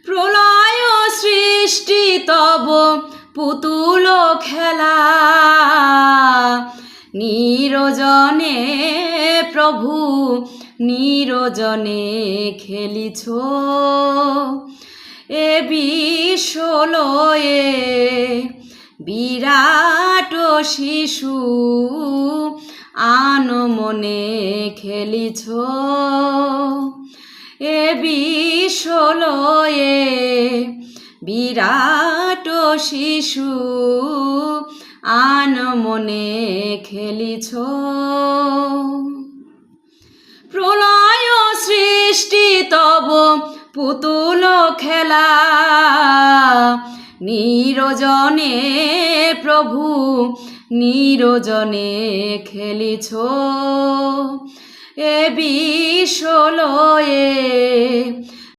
প্রলয় সৃষ্টি তব পুতুল খেলা, নিরজনে প্রভু নিরজনে খেলিছ। এ বিশ্বলয়ে বিরাট শিশু আনমনে খেলিছ। এ বিশ্বলয়ে বিরাট শিশু আনমনে খেলিছ। প্রলয় সৃষ্টি তব পুতুল খেলা, নিরজনে প্রভু নিরজনে খেলিছ। এ বিশ্বলয়ে